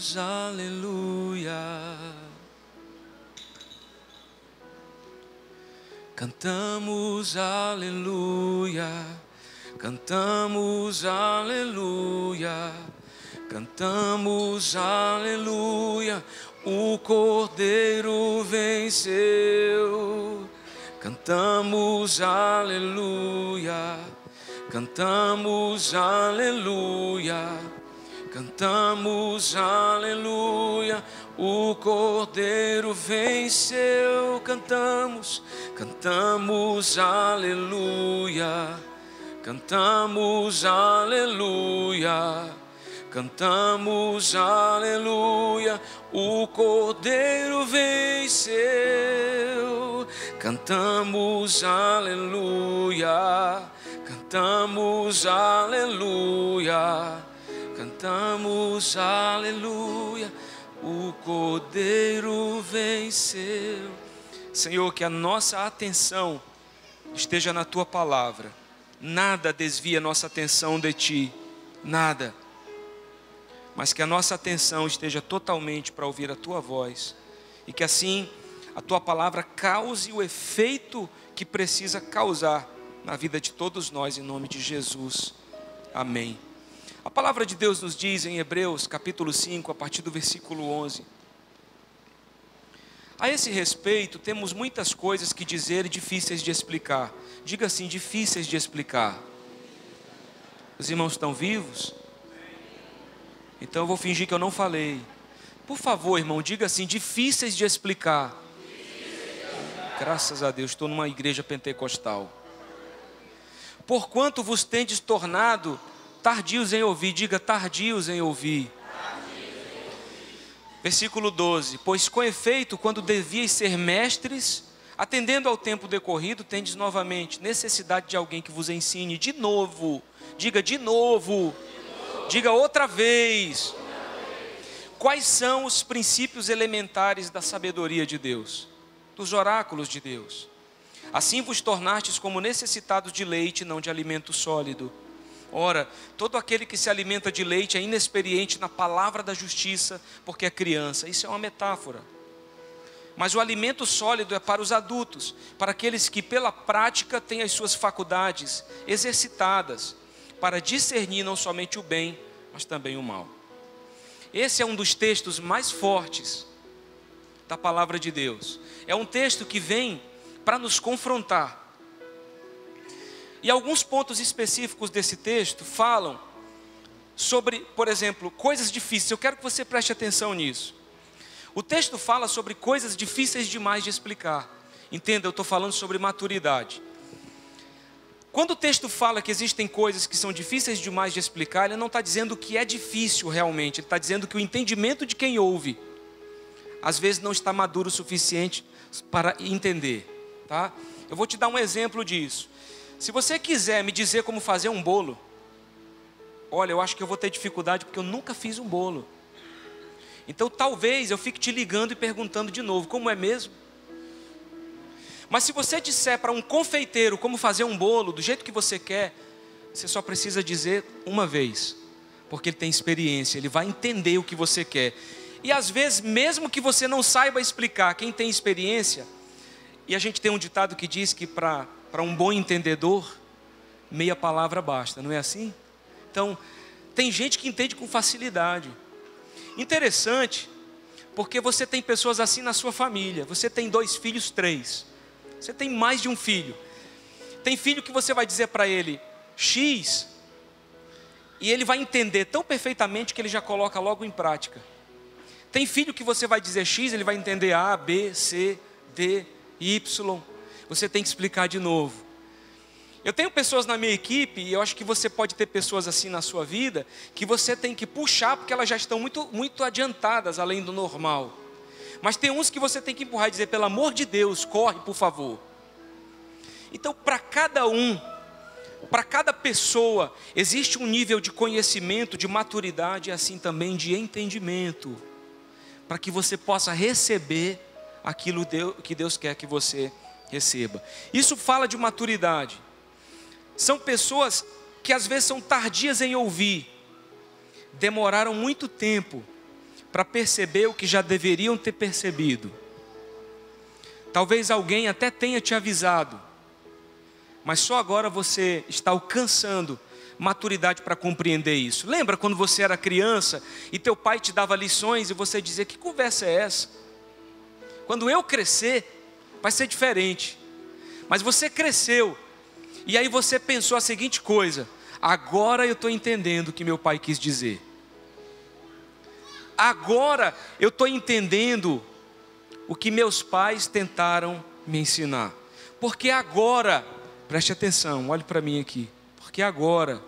Cantamos aleluia. Cantamos aleluia. Cantamos aleluia. Cantamos aleluia. O Cordeiro venceu. Cantamos aleluia. Cantamos aleluia. Cantamos aleluia. O Cordeiro venceu. Cantamos aleluia. Cantamos aleluia. Cantamos aleluia. O Cordeiro venceu. Cantamos aleluia. Cantamos aleluia. Cantamos aleluia. O Cordeiro venceu. Senhor, que a nossa atenção esteja na Tua palavra. Nada desvia nossa atenção de Ti. Nada. Mas que a nossa atenção esteja totalmente para ouvir a Tua voz. E que assim a Tua palavra cause o efeito que precisa causar na vida de todos nós, em nome de Jesus. Amém. A palavra de Deus nos diz em Hebreus capítulo 5, a partir do versículo 11. A esse respeito, temos muitas coisas que dizer e difíceis de explicar. Diga assim, difíceis de explicar. Os irmãos estão vivos? Então eu vou fingir que eu não falei. Por favor, irmão, diga assim, difíceis de explicar. Graças a Deus, estou numa igreja pentecostal. Porquanto vos tendes tornado tardios em ouvir. Diga, tardios em ouvir. Versículo 12. Pois com efeito, quando devíeis ser mestres, atendendo ao tempo decorrido, tendes novamente necessidade de alguém que vos ensine de novo. Diga, de novo. Diga outra vez. Quais são os princípios elementares da sabedoria de Deus? Dos oráculos de Deus. Assim vos tornastes como necessitados de leite, não de alimento sólido. Ora, todo aquele que se alimenta de leite é inexperiente na palavra da justiça, porque é criança. Isso é uma metáfora. Mas o alimento sólido é para os adultos, para aqueles que pela prática têm as suas faculdades exercitadas, para discernir não somente o bem, mas também o mal. Esse é um dos textos mais fortes da palavra de Deus. É um texto que vem para nos confrontar. E alguns pontos específicos desse texto falam sobre, por exemplo, coisas difíceis. Eu quero que você preste atenção nisso. O texto fala sobre coisas difíceis demais de explicar. Entenda, eu estou falando sobre maturidade. Quando o texto fala que existem coisas que são difíceis demais de explicar, ele não está dizendo que é difícil realmente. Ele está dizendo que o entendimento de quem ouve, às vezes não está maduro o suficiente para entender. Tá? Eu vou te dar um exemplo disso. Se você quiser me dizer como fazer um bolo, olha, eu acho que eu vou ter dificuldade porque eu nunca fiz um bolo. Então talvez eu fique te ligando e perguntando de novo, como é mesmo? Mas se você disser para um confeiteiro como fazer um bolo do jeito que você quer, você só precisa dizer uma vez, porque ele tem experiência, ele vai entender o que você quer. E às vezes, mesmo que você não saiba explicar, quem tem experiência, e a gente tem um ditado que diz que para um bom entendedor, meia palavra basta, não é assim? Então, tem gente que entende com facilidade. Interessante, porque você tem pessoas assim na sua família. Você tem 2 filhos, 3. Você tem mais de um filho. Tem filho que você vai dizer para ele X, e ele vai entender tão perfeitamente que ele já coloca logo em prática. Tem filho que você vai dizer X, ele vai entender A, B, C, D, Y. Você tem que explicar de novo. Eu tenho pessoas na minha equipe, e eu acho que você pode ter pessoas assim na sua vida, que você tem que puxar, porque elas já estão muito adiantadas, além do normal. Mas tem uns que você tem que empurrar e dizer, pelo amor de Deus, corre, por favor. Então, para cada um, para cada pessoa, existe um nível de conhecimento, de maturidade, e assim também de entendimento, para que você possa receber aquilo que Deus quer que você receba. Isso fala de maturidade. São pessoas que às vezes são tardias em ouvir, demoraram muito tempo para perceber o que já deveriam ter percebido. Talvez alguém até tenha te avisado, mas só agora você está alcançando maturidade para compreender isso. Lembra quando você era criança e teu pai te dava lições e você dizia: que conversa é essa? Quando eu crescer, vai ser diferente. Mas você cresceu, e aí você pensou a seguinte coisa: agora eu estou entendendo o que meu pai quis dizer. Agora eu estou entendendo o que meus pais tentaram me ensinar. Porque agora, preste atenção, olhe para mim aqui. Porque agora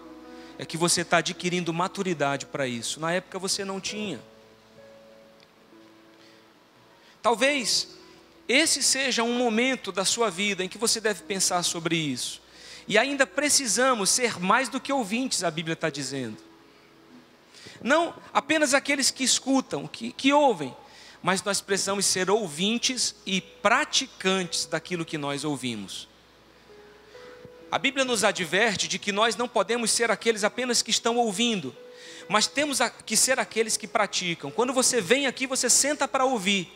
é que você está adquirindo maturidade para isso. Na época você não tinha. Talvez esse seja um momento da sua vida em que você deve pensar sobre isso. E ainda precisamos ser mais do que ouvintes, a Bíblia está dizendo. Não apenas aqueles que escutam, que ouvem, mas nós precisamos ser ouvintes e praticantes daquilo que nós ouvimos. A Bíblia nos adverte de que nós não podemos ser aqueles apenas que estão ouvindo, mas temos que ser aqueles que praticam. Quando você vem aqui, você senta para ouvir,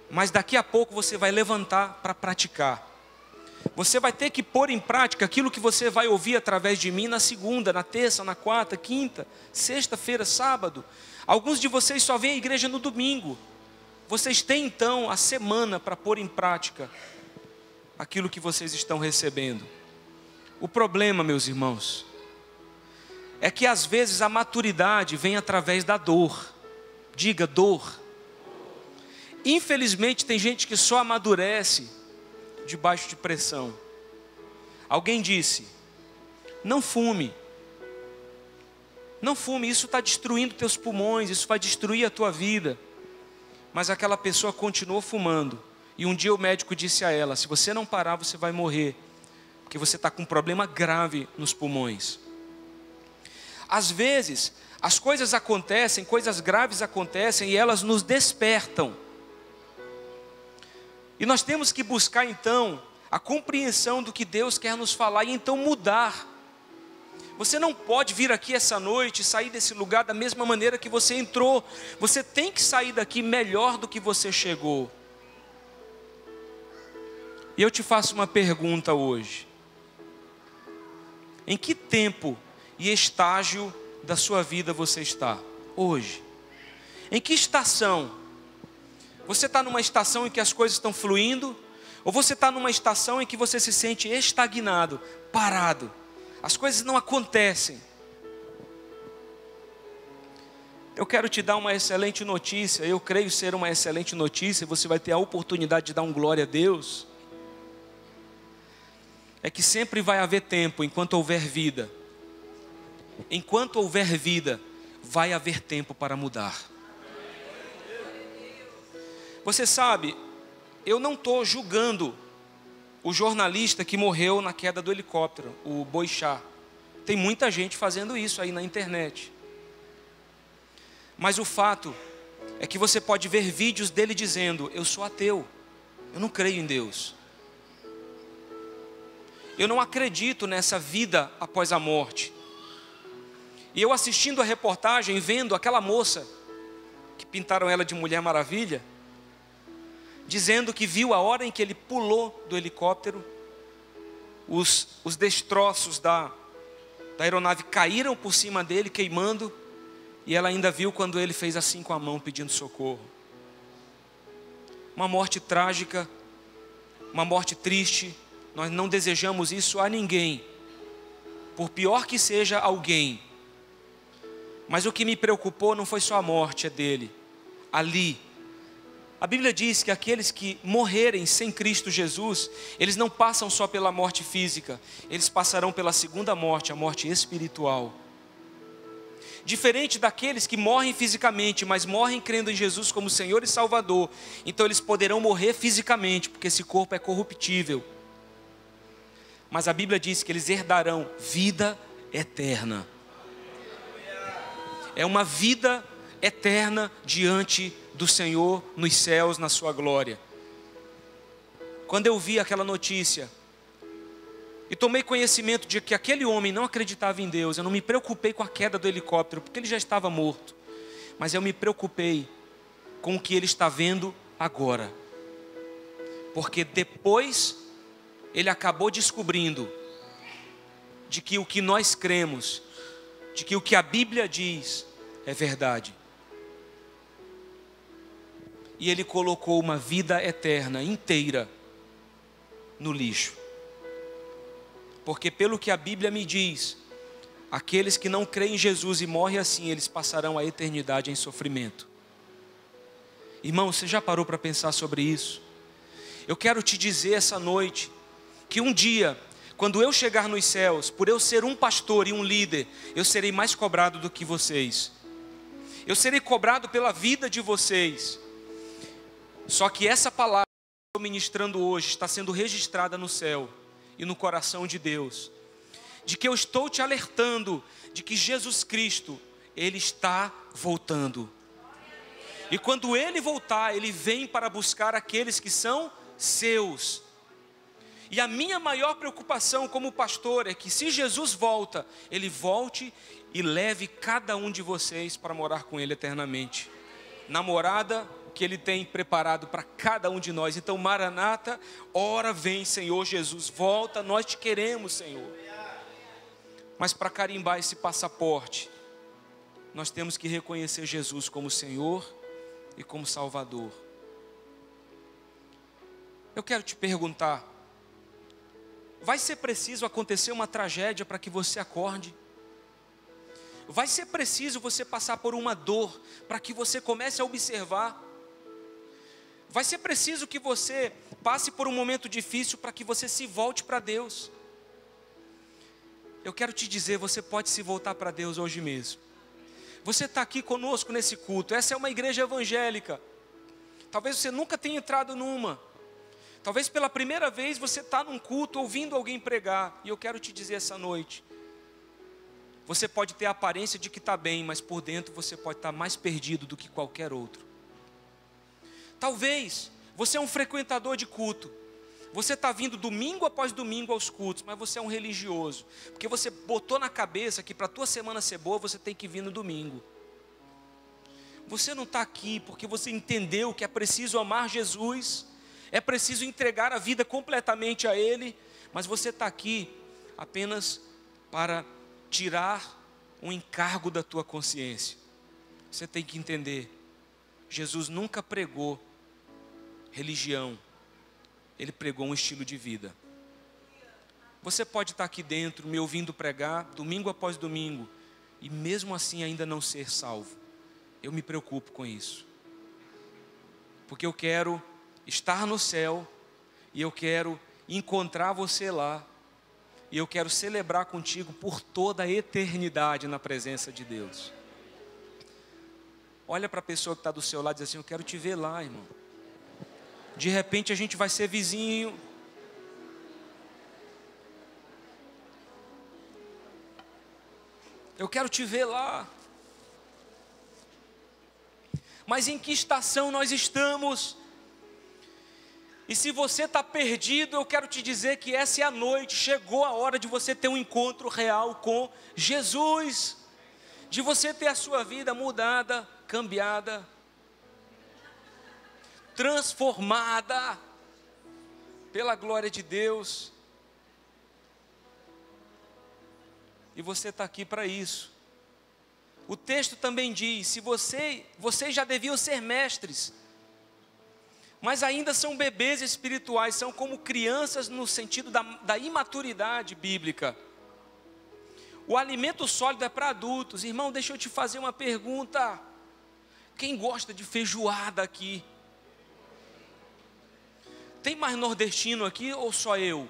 mas daqui a pouco você vai levantar para praticar. Você vai ter que pôr em prática aquilo que você vai ouvir através de mim na segunda, na terça, na quarta, quinta, sexta-feira, sábado. Alguns de vocês só vêm à igreja no domingo. Vocês têm então a semana para pôr em prática aquilo que vocês estão recebendo. O problema, meus irmãos, é que às vezes a maturidade vem através da dor. Diga, dor. Infelizmente tem gente que só amadurece debaixo de pressão. Alguém disse: não fume. Não fume, isso está destruindo teus pulmões, isso vai destruir a tua vida. Mas aquela pessoa continuou fumando. E um dia o médico disse a ela: se você não parar, você vai morrer, porque você está com um problema grave nos pulmões. Às vezes, as coisas acontecem, coisas graves acontecem e elas nos despertam. E nós temos que buscar então a compreensão do que Deus quer nos falar e então mudar. Você não pode vir aqui essa noite e sair desse lugar da mesma maneira que você entrou. Você tem que sair daqui melhor do que você chegou. E eu te faço uma pergunta hoje. Em que tempo e estágio da sua vida você está hoje? Em que estação? Você está numa estação em que as coisas estão fluindo? Ou você está numa estação em que você se sente estagnado, parado? As coisas não acontecem. Eu quero te dar uma excelente notícia. Eu creio ser uma excelente notícia. Você vai ter a oportunidade de dar um glória a Deus. É que sempre vai haver tempo enquanto houver vida. Enquanto houver vida, vai haver tempo para mudar. Você sabe, eu não estou julgando o jornalista que morreu na queda do helicóptero, o Boixá. Tem muita gente fazendo isso aí na internet. Mas o fato é que você pode ver vídeos dele dizendo: eu sou ateu, eu não creio em Deus. Eu não acredito nessa vida após a morte. E eu assistindo a reportagem, vendo aquela moça, que pintaram ela de Mulher Maravilha, dizendo que viu a hora em que ele pulou do helicóptero, os destroços da aeronave caíram por cima dele, queimando, e ela ainda viu quando ele fez assim com a mão, pedindo socorro. Uma morte trágica, uma morte triste. Nós não desejamos isso a ninguém, por pior que seja alguém. Mas o que me preocupou não foi só a morte dele. Ali, a Bíblia diz que aqueles que morrerem sem Cristo Jesus, eles não passam só pela morte física, eles passarão pela segunda morte, a morte espiritual. Diferente daqueles que morrem fisicamente, mas morrem crendo em Jesus como Senhor e Salvador, então eles poderão morrer fisicamente, porque esse corpo é corruptível. Mas a Bíblia diz que eles herdarão vida eterna. É uma vida eterna diante do Senhor nos céus, na sua glória. Quando eu vi aquela notícia e tomei conhecimento de que aquele homem não acreditava em Deus, eu não me preocupei com a queda do helicóptero, porque ele já estava morto. mas eu me preocupei com o que ele está vendo agora. Porque depois ele acabou descobrindo de que o que nós cremos, de que o que a Bíblia diz é verdade. E ele colocou uma vida eterna inteira no lixo. Porque pelo que a Bíblia me diz, aqueles que não creem em Jesus e morrem assim, eles passarão a eternidade em sofrimento. Irmão, você já parou para pensar sobre isso? Eu quero te dizer essa noite, que um dia, quando eu chegar nos céus, por eu ser um pastor e um líder, eu serei mais cobrado do que vocês. Eu serei cobrado pela vida de vocês. Só que essa palavra que eu estou ministrando hoje está sendo registrada no céu e no coração de Deus. De que eu estou te alertando de que Jesus Cristo, Ele está voltando. E quando Ele voltar, Ele vem para buscar aqueles que são seus. E a minha maior preocupação como pastor é que se Jesus volta, Ele volte e leve cada um de vocês para morar com Ele eternamente. Na morada que Ele tem preparado para cada um de nós. Então, Maranata, ora vem, Senhor Jesus, volta, nós te queremos, Senhor. Mas para carimbar esse passaporte, nós temos que reconhecer Jesus como Senhor e como Salvador. Eu quero te perguntar, vai ser preciso acontecer uma tragédia para que você acorde? Vai ser preciso você passar por uma dor para que você comece a observar? Vai ser preciso que você passe por um momento difícil para que você se volte para Deus? Eu quero te dizer, você pode se voltar para Deus hoje mesmo. Você está aqui conosco nesse culto, essa é uma igreja evangélica. Talvez você nunca tenha entrado numa. Talvez pela primeira vez você está num culto ouvindo alguém pregar. E eu quero te dizer essa noite, você pode ter a aparência de que está bem, mas por dentro você pode estar mais perdido do que qualquer outro. Talvez você é um frequentador de culto. Você está vindo domingo após domingo aos cultos, mas você é um religioso. Porque você botou na cabeça que para a tua semana ser boa, você tem que vir no domingo. Você não está aqui porque você entendeu que é preciso amar Jesus, é preciso entregar a vida completamente a Ele, mas você está aqui apenas para tirar um encargo da tua consciência. Você tem que entender, Jesus nunca pregou religião, Ele pregou um estilo de vida. Você pode estar aqui dentro, me ouvindo pregar, domingo após domingo, e mesmo assim ainda não ser salvo. Eu me preocupo com isso. Porque eu quero estar no céu, e eu quero encontrar você lá, e eu quero celebrar contigo por toda a eternidade na presença de Deus. Olha para a pessoa que está do seu lado e diz assim, eu quero te ver lá, irmão. De repente a gente vai ser vizinho. Eu quero te ver lá. Mas em que estação nós estamos? E se você está perdido, eu quero te dizer que essa é a noite. Chegou a hora de você ter um encontro real com Jesus. De você ter a sua vida mudada, cambiada, transformada pela glória de Deus. E você está aqui para isso. O texto também diz, se vocês já deviam ser mestres, mas ainda são bebês espirituais, são como crianças no sentido da imaturidade bíblica. O alimento sólido é para adultos. Irmão, deixa eu te fazer uma pergunta. Quem gosta de feijoada aqui? Tem mais nordestino aqui ou só eu?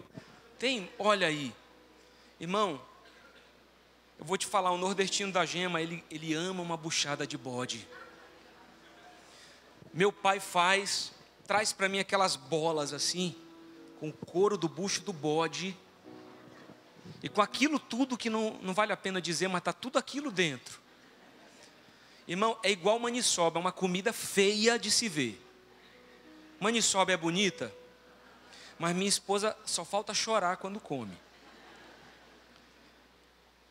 Tem? Olha aí. Irmão, eu vou te falar, o nordestino da Gema, ele ama uma buchada de bode. Meu pai traz para mim aquelas bolas assim, com o couro do bucho do bode, e com aquilo tudo que não vale a pena dizer, mas está tudo aquilo dentro. Irmão, é igual maniçoba, é uma comida feia de se ver. Maniçoba é bonita, mas minha esposa só falta chorar quando come.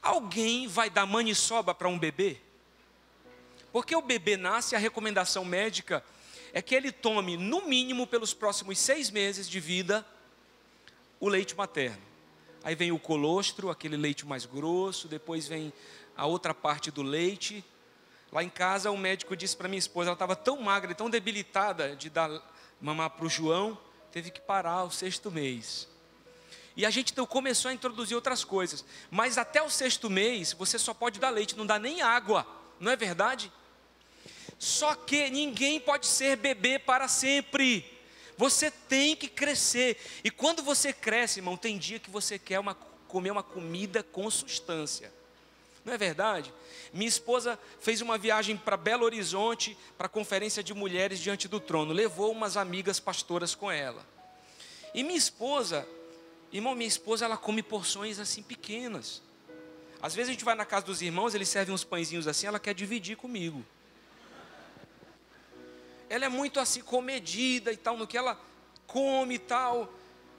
Alguém vai dar maniçoba para um bebê? Porque o bebê nasce, a recomendação médica é que ele tome, no mínimo, pelos próximos 6 meses de vida, o leite materno. Aí vem o colostro, aquele leite mais grosso, depois vem a outra parte do leite. Lá em casa, o médico disse para minha esposa, ela estava tão magra e tão debilitada de dar mamar para o João, teve que parar o 6º mês. E a gente então começou a introduzir outras coisas. Mas até o 6º mês, você só pode dar leite, não dá nem água. Não é verdade? Só que ninguém pode ser bebê para sempre. Você tem que crescer. E quando você cresce, irmão, tem dia que você quer comer uma comida com substância. Não é verdade? Minha esposa fez uma viagem para Belo Horizonte, para a conferência de mulheres diante do trono. Levou umas amigas pastoras com ela. E minha esposa, ela come porções assim pequenas. Às vezes a gente vai na casa dos irmãos, eles servem uns pãezinhos assim, ela quer dividir comigo. Ela é muito assim comedida e tal, no que ela come e tal.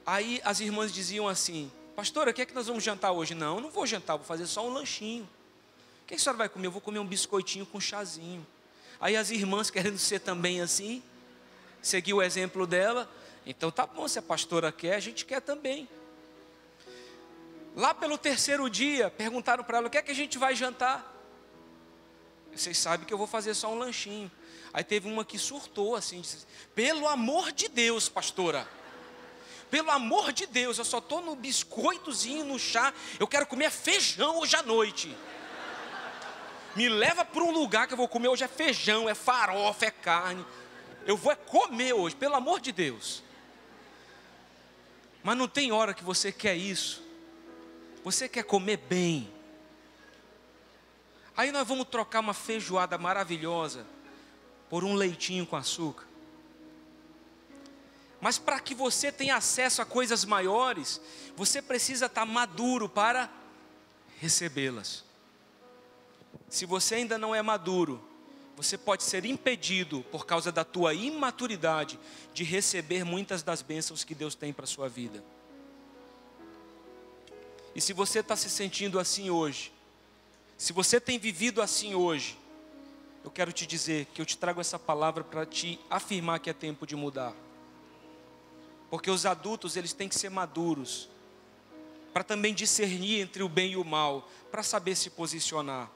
Aí as irmãs diziam assim, pastora, o que é que nós vamos jantar hoje? Não, não vou jantar, vou fazer só um lanchinho. O que a senhora vai comer? Eu vou comer um biscoitinho com chazinho. Aí as irmãs, querendo ser também assim, seguiu o exemplo dela. Então tá bom, se a pastora quer, a gente quer também. Lá pelo 3º dia, perguntaram para ela, o que é que a gente vai jantar? Vocês sabem que eu vou fazer só um lanchinho. Aí teve uma que surtou assim, disse, pelo amor de Deus, pastora, pelo amor de Deus, eu só estou no biscoitozinho, no chá, eu quero comer feijão hoje à noite. Me leva para um lugar que eu vou comer hoje é feijão, é farofa, é carne. Eu vou comer hoje, pelo amor de Deus. Mas não tem hora que você quer isso. Você quer comer bem. Aí nós vamos trocar uma feijoada maravilhosa por um leitinho com açúcar. Mas para que você tenha acesso a coisas maiores, você precisa estar maduro para recebê-las. Se você ainda não é maduro, você pode ser impedido, por causa da tua imaturidade, de receber muitas das bênçãos que Deus tem para a sua vida. E se você está se sentindo assim hoje, se você tem vivido assim hoje, eu quero te dizer que eu te trago essa palavra para te afirmar que é tempo de mudar. Porque os adultos, eles têm que ser maduros, para também discernir entre o bem e o mal, para saber se posicionar.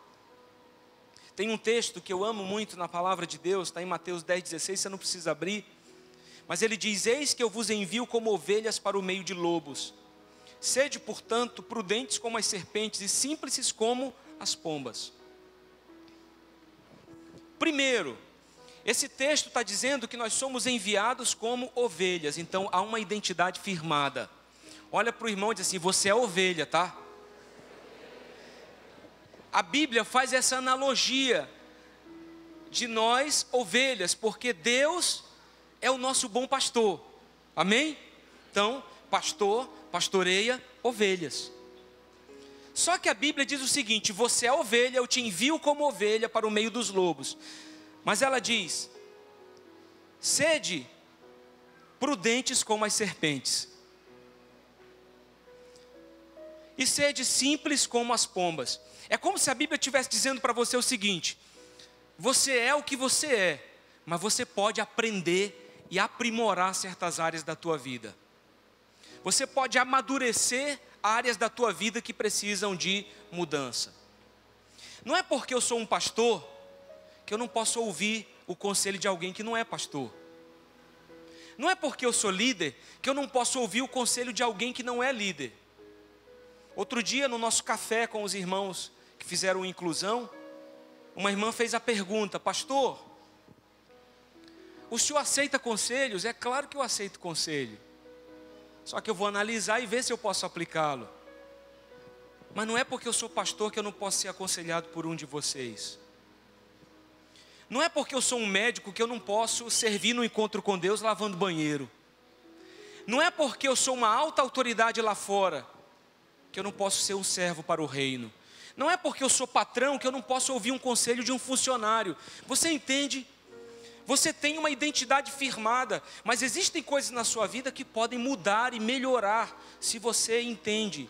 Tem um texto que eu amo muito na palavra de Deus, está em Mateus 10,16, você não precisa abrir. Mas ele diz, eis que eu vos envio como ovelhas para o meio de lobos. Sede, portanto, prudentes como as serpentes e simples como as pombas. Primeiro, esse texto está dizendo que nós somos enviados como ovelhas. Então há uma identidade firmada. Olha para o irmão e diz assim, você é ovelha, tá? A Bíblia faz essa analogia de nós ovelhas, porque Deus é o nosso bom pastor. Amém? Então, pastor, pastoreia ovelhas. Só que a Bíblia diz o seguinte, você é ovelha, eu te envio como ovelha para o meio dos lobos. Mas ela diz, sede prudentes como as serpentes. E sede simples como as pombas. É como se a Bíblia estivesse dizendo para você o seguinte, você é o que você é, mas você pode aprender e aprimorar certas áreas da tua vida. Você pode amadurecer áreas da tua vida que precisam de mudança. Não é porque eu sou um pastor que eu não posso ouvir o conselho de alguém que não é pastor. Não é porque eu sou líder que eu não posso ouvir o conselho de alguém que não é líder. Outro dia, no nosso café com os irmãos que fizeram inclusão, uma irmã fez a pergunta, pastor, o senhor aceita conselhos? É claro que eu aceito conselho. Só que eu vou analisar e ver se eu posso aplicá-lo. Mas não é porque eu sou pastor que eu não posso ser aconselhado por um de vocês. Não é porque eu sou um médico que eu não posso servir no encontro com Deus lavando banheiro. Não é porque eu sou uma alta autoridade lá fora que eu não posso ser um servo para o reino. Não é porque eu sou patrão que eu não posso ouvir um conselho de um funcionário. Você entende? Você tem uma identidade firmada, mas existem coisas na sua vida que podem mudar e melhorar, se você entende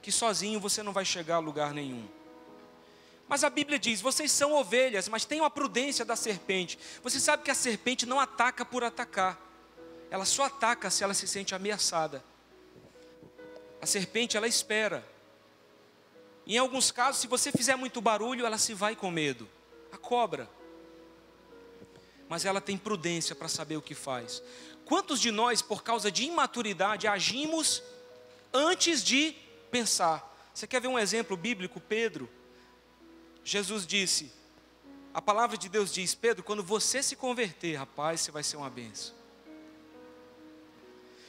que sozinho você não vai chegar a lugar nenhum. Mas a Bíblia diz, vocês são ovelhas, mas tenham a prudência da serpente. Você sabe que a serpente não ataca por atacar. Ela só ataca se ela se sente ameaçada. A serpente, ela espera. Em alguns casos, se você fizer muito barulho, ela se vai com medo. A cobra. Mas ela tem prudência para saber o que faz. Quantos de nós, por causa de imaturidade, agimos antes de pensar? Você quer ver um exemplo bíblico? Pedro. Jesus disse, a palavra de Deus diz, Pedro, quando você se converter, rapaz, você vai ser uma bênção.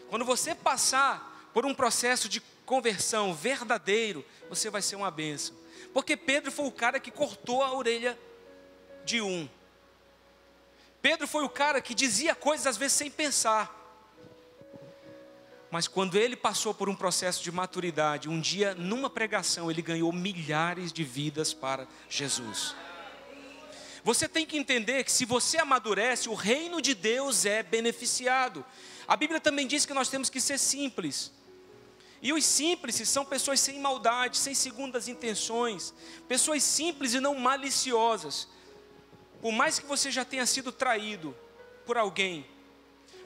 Quando você passar por um processo de conversão verdadeiro, você vai ser uma bênção. Porque Pedro foi o cara que cortou a orelha de um. Pedro foi o cara que dizia coisas às vezes sem pensar. Mas quando ele passou por um processo de maturidade, um dia numa pregação ele ganhou milhares de vidas para Jesus. Você tem que entender que se você amadurece, o reino de Deus é beneficiado. A Bíblia também diz que nós temos que ser simples. E os simples são pessoas sem maldade, sem segundas intenções. Pessoas simples e não maliciosas. Por mais que você já tenha sido traído por alguém,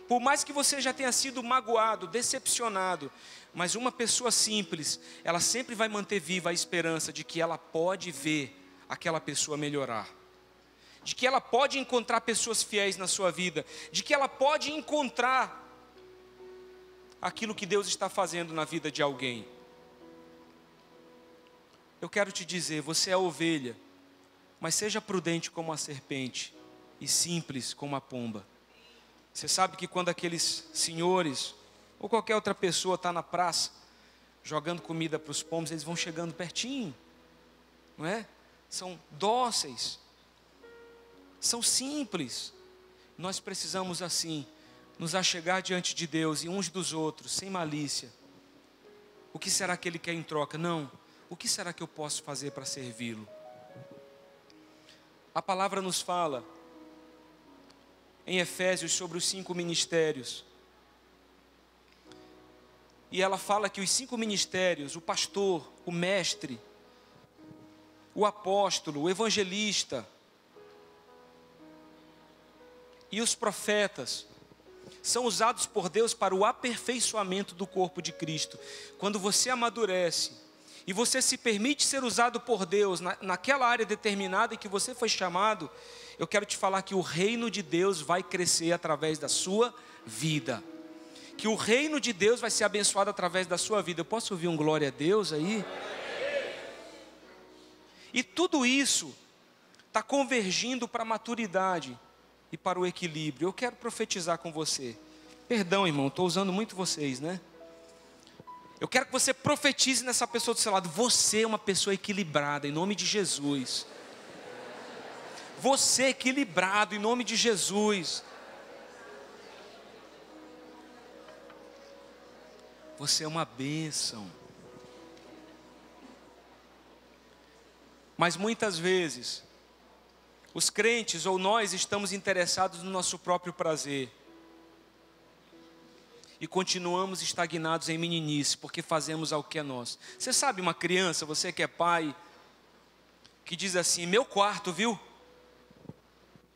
por mais que você já tenha sido magoado, decepcionado, mas uma pessoa simples, ela sempre vai manter viva a esperança de que ela pode ver aquela pessoa melhorar. De que ela pode encontrar pessoas fiéis na sua vida. De que ela pode encontrar aquilo que Deus está fazendo na vida de alguém. Eu quero te dizer, você é ovelha, mas seja prudente como a serpente e simples como a pomba. Você sabe que quando aqueles senhores ou qualquer outra pessoa está na praça jogando comida para os pombos, eles vão chegando pertinho, não é? São dóceis, são simples. Nós precisamos assim nos achegar diante de Deus e uns dos outros, sem malícia. O que será que Ele quer em troca? Não. O que será que eu posso fazer para servi-lo? A palavra nos fala em Efésios sobre os 5 ministérios. E ela fala que os 5 ministérios, o pastor, o mestre, o apóstolo, o evangelista e os profetas, são usados por Deus para o aperfeiçoamento do corpo de Cristo. Quando você amadurece e você se permite ser usado por Deus naquela área determinada em que você foi chamado, eu quero te falar que o reino de Deus vai crescer através da sua vida. Que o reino de Deus vai ser abençoado através da sua vida. Eu posso ouvir um glória a Deus aí? E tudo isso está convergindo para a maturidade e para o equilíbrio. Eu quero profetizar com você. Perdão, irmão, estou usando muito vocês, né? Eu quero que você profetize nessa pessoa do seu lado. Você é uma pessoa equilibrada, em nome de Jesus. Você equilibrado, em nome de Jesus. Você é uma bênção. Mas muitas vezes os crentes ou nós estamos interessados no nosso próprio prazer. E continuamos estagnados em meninice, porque fazemos algo que é nosso. Você sabe uma criança, você que é pai, que diz assim, meu quarto, viu?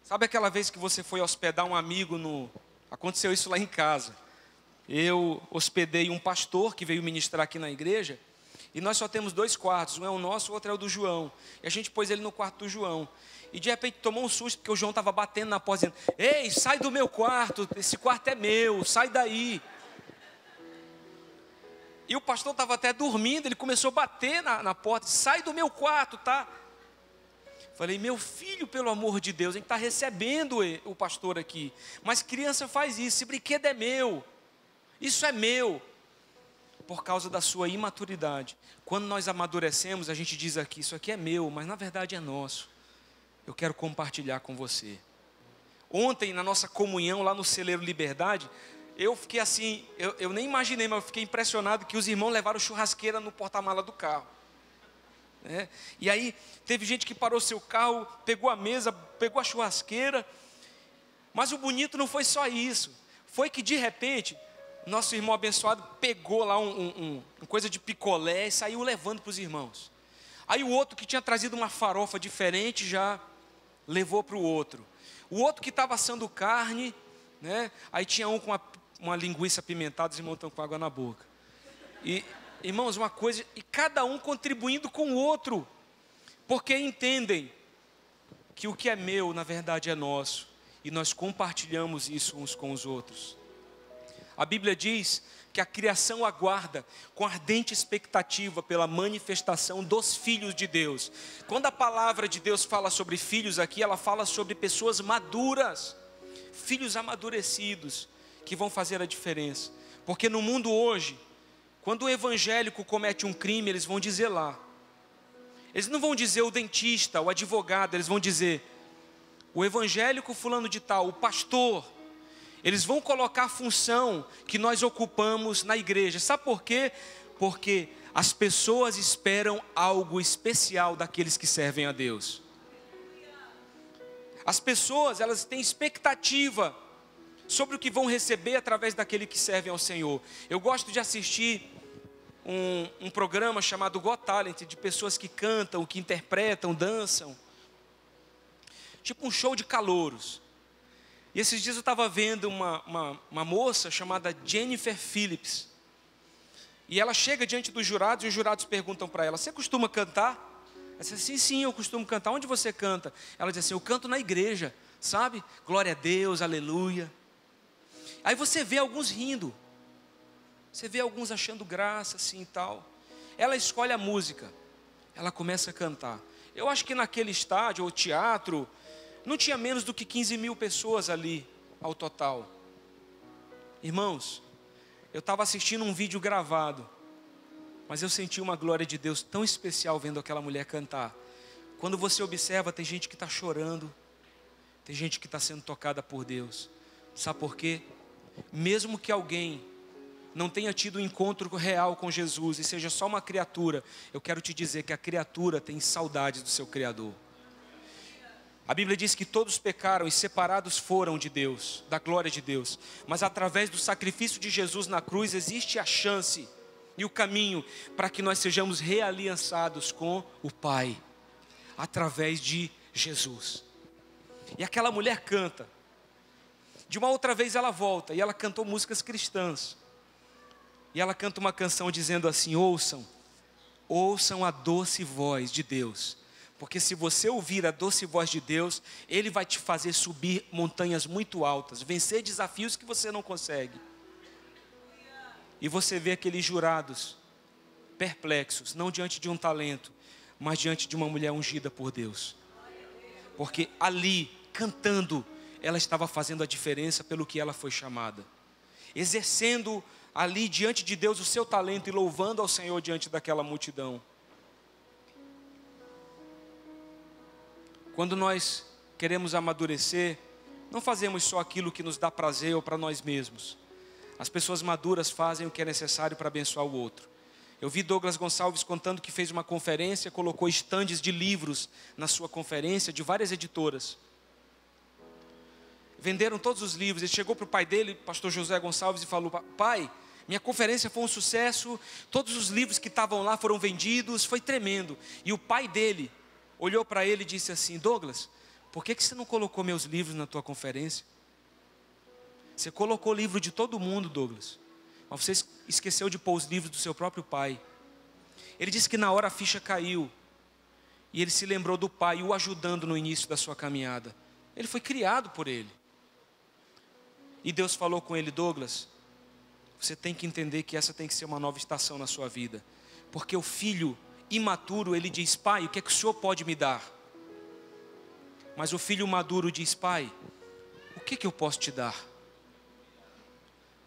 Sabe aquela vez que você foi hospedar um amigo Aconteceu isso lá em casa. Eu hospedei um pastor que veio ministrar aqui na igreja, e nós só temos 2 quartos, um é o nosso, o outro é o do João. E a gente pôs ele no quarto do João. E de repente tomou um susto, porque o João estava batendo na porta, dizendo, ei, sai do meu quarto, esse quarto é meu, sai daí. E o pastor estava até dormindo, ele começou a bater na porta, sai do meu quarto, tá? Falei, meu filho, pelo amor de Deus, a gente está recebendo o pastor aqui. Mas criança faz isso, esse brinquedo é meu, isso é meu. Por causa da sua imaturidade. Quando nós amadurecemos, a gente diz aqui, isso aqui é meu, mas na verdade é nosso. Eu quero compartilhar com você. Ontem, na nossa comunhão lá no Celeiro Liberdade, eu fiquei assim, eu nem imaginei, mas eu fiquei impressionado que os irmãos levaram churrasqueira no porta-mala do carro. E aí, teve gente que parou seu carro, pegou a mesa, pegou a churrasqueira. Mas o bonito não foi só isso. Foi que de repente, nosso irmão abençoado pegou lá uma coisa de picolé e saiu levando para os irmãos. Aí o outro que tinha trazido uma farofa diferente já levou para o outro. O outro que estava assando carne, né? Aí tinha um com uma linguiça apimentada, os irmãos estão com água na boca. E, irmãos, uma coisa, e cada um contribuindo com o outro, porque entendem que o que é meu, na verdade, é nosso, e nós compartilhamos isso uns com os outros. A Bíblia diz que a criação aguarda com ardente expectativa pela manifestação dos filhos de Deus. Quando a palavra de Deus fala sobre filhos aqui, ela fala sobre pessoas maduras, filhos amadurecidos, que vão fazer a diferença. Porque no mundo hoje, quando o evangélico comete um crime, eles vão dizer lá. Eles não vão dizer o dentista, o advogado, eles vão dizer o evangélico fulano de tal, o pastor. Eles vão colocar a função que nós ocupamos na igreja. Sabe por quê? Porque as pessoas esperam algo especial daqueles que servem a Deus. As pessoas, elas têm expectativa sobre o que vão receber através daquele que servem ao Senhor. Eu gosto de assistir um programa chamado Got Talent, de pessoas que cantam, que interpretam, dançam. Tipo um show de calouros. E esses dias eu estava vendo uma moça chamada Jennifer Phillips. E ela chega diante dos jurados e os jurados perguntam para ela: você costuma cantar? Ela diz assim: sim, eu costumo cantar. Onde você canta? Ela diz assim: eu canto na igreja, sabe? Glória a Deus, aleluia. Aí você vê alguns rindo. Você vê alguns achando graça assim e tal. Ela escolhe a música. Ela começa a cantar. Eu acho que naquele estádio ou teatro não tinha menos do que 15 mil pessoas ali ao total. Irmãos, eu estava assistindo um vídeo gravado, mas eu senti uma glória de Deus tão especial vendo aquela mulher cantar. Quando você observa, tem gente que está chorando, tem gente que está sendo tocada por Deus. Sabe por quê? Mesmo que alguém não tenha tido um encontro real com Jesus e seja só uma criatura, eu quero te dizer que a criatura tem saudades do seu Criador. A Bíblia diz que todos pecaram e separados foram de Deus, da glória de Deus. Mas através do sacrifício de Jesus na cruz existe a chance e o caminho para que nós sejamos realiançados com o Pai, através de Jesus. E aquela mulher canta. De uma outra vez ela volta e ela cantou músicas cristãs. E ela canta uma canção dizendo assim: ouçam a doce voz de Deus. Porque se você ouvir a doce voz de Deus, Ele vai te fazer subir montanhas muito altas, vencer desafios que você não consegue. E você vê aqueles jurados perplexos, não diante de um talento, mas diante de uma mulher ungida por Deus. Porque ali, cantando, ela estava fazendo a diferença pelo que ela foi chamada. Exercendo ali diante de Deus o seu talento e louvando ao Senhor diante daquela multidão. Quando nós queremos amadurecer, não fazemos só aquilo que nos dá prazer ou para nós mesmos. As pessoas maduras fazem o que é necessário para abençoar o outro. Eu vi Douglas Gonçalves contando que fez uma conferência, colocou estandes de livros na sua conferência, de várias editoras. Venderam todos os livros. Ele chegou para o pai dele, pastor José Gonçalves, e falou: pai, minha conferência foi um sucesso, todos os livros que estavam lá foram vendidos, foi tremendo. E o pai dele olhou para ele e disse assim: Douglas, por que você não colocou meus livros na tua conferência? Você colocou o livro de todo mundo, Douglas, mas você esqueceu de pôr os livros do seu próprio pai. Ele disse que na hora a ficha caiu, e ele se lembrou do pai, o ajudando no início da sua caminhada. Ele foi criado por ele. E Deus falou com ele: Douglas, você tem que entender que essa tem que ser uma nova estação na sua vida. Porque o filho imaturo, ele diz: pai, o que é que o senhor pode me dar? Mas o filho maduro diz: pai, o que é que eu posso te dar?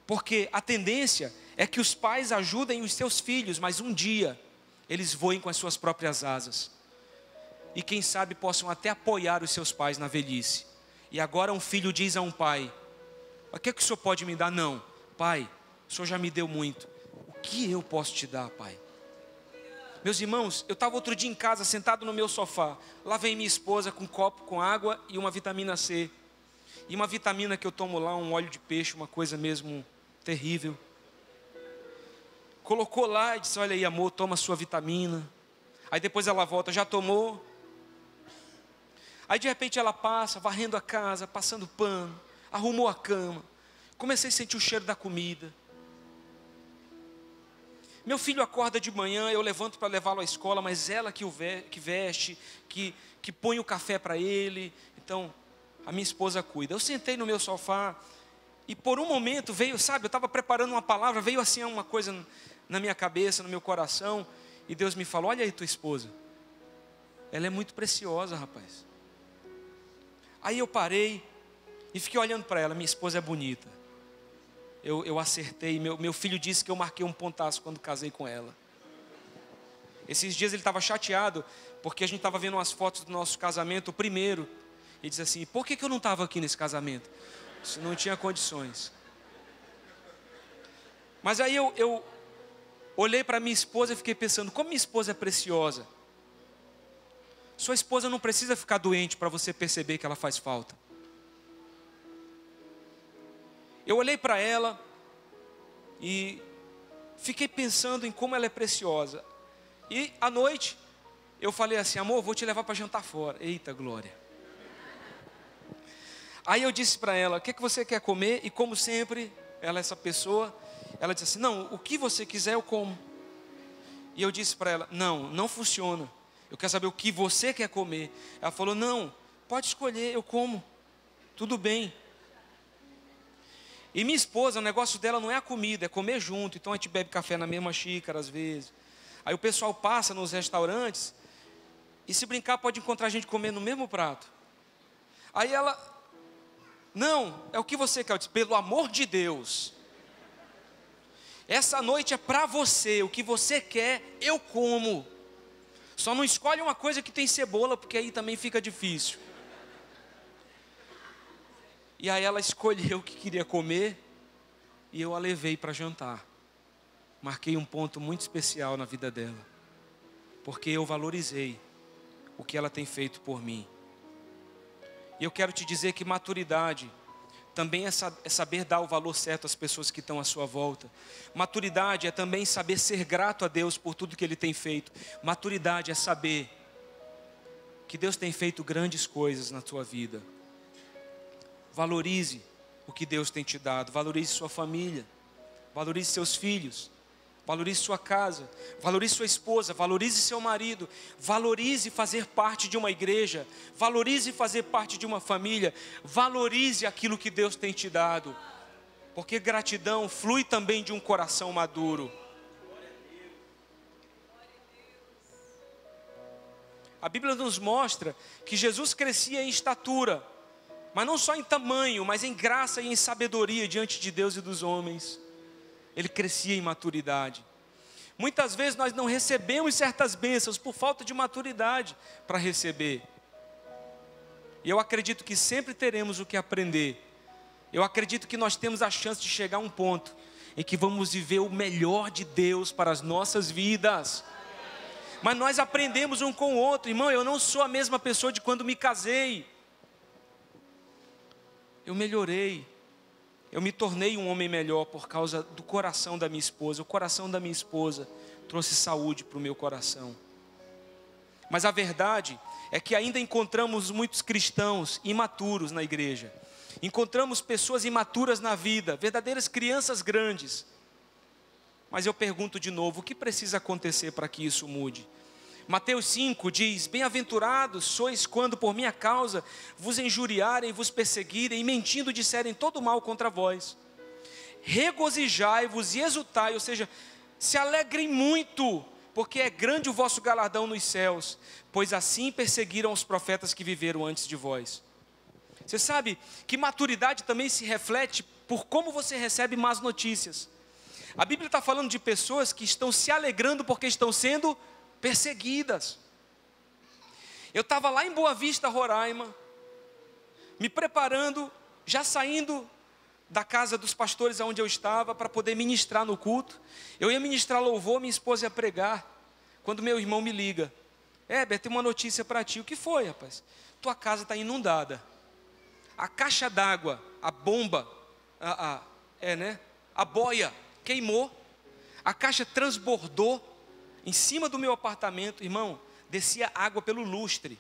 Porque a tendência é que os pais ajudem os seus filhos, mas um dia eles voem com as suas próprias asas. E quem sabe possam até apoiar os seus pais na velhice. E agora um filho diz a um pai: o que é que o senhor pode me dar? Não, pai, o senhor já me deu muito. O que eu posso te dar, pai? Meus irmãos, eu estava outro dia em casa, sentado no meu sofá. Lá vem minha esposa com um copo com água e uma vitamina C. E uma vitamina que eu tomo lá, um óleo de peixe, uma coisa mesmo terrível. Colocou lá e disse: olha aí, amor, toma a sua vitamina. Aí depois ela volta, já tomou. Aí de repente ela passa, varrendo a casa, passando pano, arrumou a cama. Comecei a sentir o cheiro da comida. Meu filho acorda de manhã, eu levanto para levá-lo à escola, mas ela que veste, que põe o café para ele. Então, a minha esposa cuida. Eu sentei no meu sofá e por um momento veio, sabe, eu estava preparando uma palavra, veio assim uma coisa na minha cabeça, no meu coração, e Deus me falou: olha aí tua esposa, ela é muito preciosa, rapaz. Aí eu parei e fiquei olhando para ela. Minha esposa é bonita. Eu acertei. Meu filho disse que eu marquei um pontaço quando casei com ela. Esses dias ele estava chateado porque a gente estava vendo umas fotos do nosso casamento, o primeiro. E disse assim: por que eu não estava aqui nesse casamento? Isso não tinha condições. Mas aí eu olhei para minha esposa e fiquei pensando: como minha esposa é preciosa. Sua esposa não precisa ficar doente para você perceber que ela faz falta. Eu olhei para ela e fiquei pensando em como ela é preciosa. E à noite eu falei assim: amor, vou te levar para jantar fora. Eita glória. Aí eu disse para ela: o que você quer comer? E como sempre, ela é essa pessoa, ela disse assim: não, o que você quiser eu como. E eu disse para ela: não funciona. Eu quero saber o que você quer comer. Ela falou: não, pode escolher, eu como. Tudo bem. E minha esposa, o negócio dela não é a comida, é comer junto. Então a gente bebe café na mesma xícara às vezes. Aí o pessoal passa nos restaurantes e se brincar pode encontrar a gente comendo no mesmo prato. Aí ela: não, é o que você quer. Eu disse: pelo amor de Deus, essa noite é para você, o que você quer eu como. Só não escolhe uma coisa que tem cebola, porque aí também fica difícil. E aí ela escolheu o que queria comer e eu a levei para jantar. Marquei um ponto muito especial na vida dela, porque eu valorizei o que ela tem feito por mim. E eu quero te dizer que maturidade também é saber dar o valor certo às pessoas que estão à sua volta. Maturidade é também saber ser grato a Deus por tudo que Ele tem feito. Maturidade é saber que Deus tem feito grandes coisas na tua vida. Valorize o que Deus tem te dado. Valorize sua família. Valorize seus filhos. Valorize sua casa. Valorize sua esposa. Valorize seu marido. Valorize fazer parte de uma igreja. Valorize fazer parte de uma família. Valorize aquilo que Deus tem te dado. Porque gratidão flui também de um coração maduro. A Bíblia nos mostra que Jesus crescia em estatura, mas não só em tamanho, mas em graça e em sabedoria diante de Deus e dos homens. Ele crescia em maturidade. Muitas vezes nós não recebemos certas bênçãos por falta de maturidade para receber. E eu acredito que sempre teremos o que aprender. Eu acredito que nós temos a chance de chegar a um ponto em que vamos viver o melhor de Deus para as nossas vidas. Mas nós aprendemos um com o outro. Irmão, eu não sou a mesma pessoa de quando me casei. Eu melhorei. Eu me tornei um homem melhor por causa do coração da minha esposa. O coração da minha esposa trouxe saúde para o meu coração. Mas a verdade é que ainda encontramos muitos cristãos imaturos na igreja. Encontramos pessoas imaturas na vida, verdadeiras crianças grandes. Mas eu pergunto de novo, o que precisa acontecer para que isso mude? Mateus 5 diz: bem-aventurados sois quando por minha causa vos injuriarem, vos perseguirem e mentindo disserem todo mal contra vós. Regozijai-vos e exultai, ou seja, se alegrem muito, porque é grande o vosso galardão nos céus, pois assim perseguiram os profetas que viveram antes de vós. Você sabe que maturidade também se reflete por como você recebe más notícias. A Bíblia está falando de pessoas que estão se alegrando porque estão sendo perseguidas. Eu estava lá em Boa Vista, Roraima, me preparando, já saindo da casa dos pastores onde eu estava para poder ministrar no culto. Eu ia ministrar louvor, minha esposa ia pregar, quando meu irmão me liga: Heber, tem uma notícia para ti. O que foi, rapaz? Tua casa está inundada. A caixa d'água, a bomba, a boia queimou, a caixa transbordou. em cima do meu apartamento, irmão, descia água pelo lustre,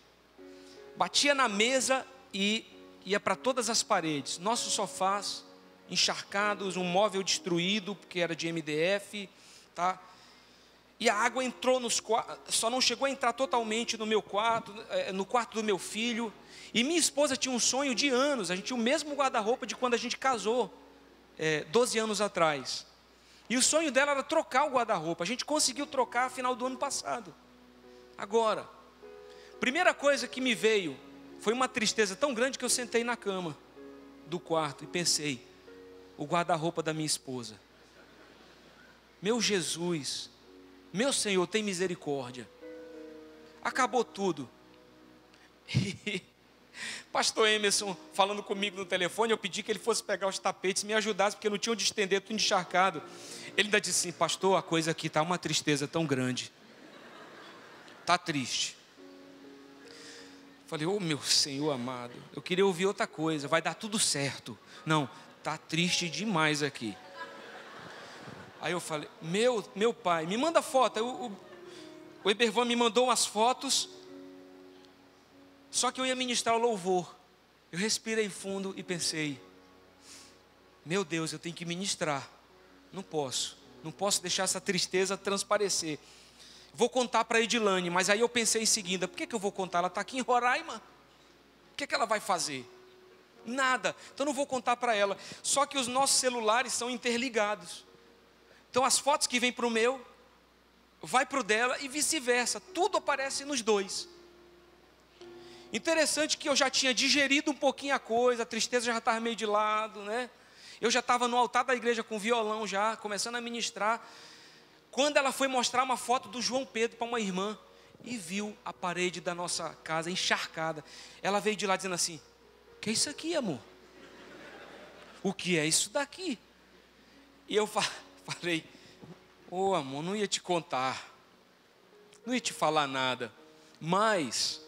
batia na mesa e ia para todas as paredes. Nossos sofás encharcados, um móvel destruído, porque era de MDF, tá? E a água entrou nos quartos, só não chegou a entrar totalmente no meu quarto, no quarto do meu filho. E minha esposa tinha um sonho de anos, a gente tinha o mesmo guarda-roupa de quando a gente casou, 12 anos atrás. E o sonho dela era trocar o guarda-roupa. A gente conseguiu trocar no final do ano passado. Agora, primeira coisa que me veio foi uma tristeza tão grande que eu sentei na cama do quarto e pensei: o guarda-roupa da minha esposa. Meu Jesus, meu Senhor, tem misericórdia. Acabou tudo. Pastor Emerson falando comigo no telefone, eu pedi que ele fosse pegar os tapetes, me ajudasse, porque não tinha onde estender, tudo encharcado. Ele ainda disse assim: pastor, a coisa aqui está uma tristeza tão grande. Está triste. Falei: ô meu Senhor amado, eu queria ouvir outra coisa, vai dar tudo certo. Não, está triste demais aqui. Aí eu falei: meu pai, me manda foto. O Ebervan me mandou umas fotos. Só que eu ia ministrar o louvor. Eu respirei fundo e pensei: meu Deus, eu tenho que ministrar. Não posso deixar essa tristeza transparecer. Vou contar para a Edilane, mas aí eu pensei em seguida: por que eu vou contar? Ela está aqui em Roraima. O que ela vai fazer? Nada. Então não vou contar para ela. Só que os nossos celulares são interligados. Então as fotos que vêm para o meu, vai para o dela e vice-versa. Tudo aparece nos dois. Interessante que eu já tinha digerido um pouquinho a coisa, a tristeza já estava meio de lado, né? Eu já estava no altar da igreja com violão já, começando a ministrar. Quando ela foi mostrar uma foto do João Pedro para uma irmã e viu a parede da nossa casa encharcada, ela veio de lá dizendo assim: o que é isso aqui, amor? O que é isso daqui? E eu falei: ô amor, não ia te contar, não ia te falar nada, mas,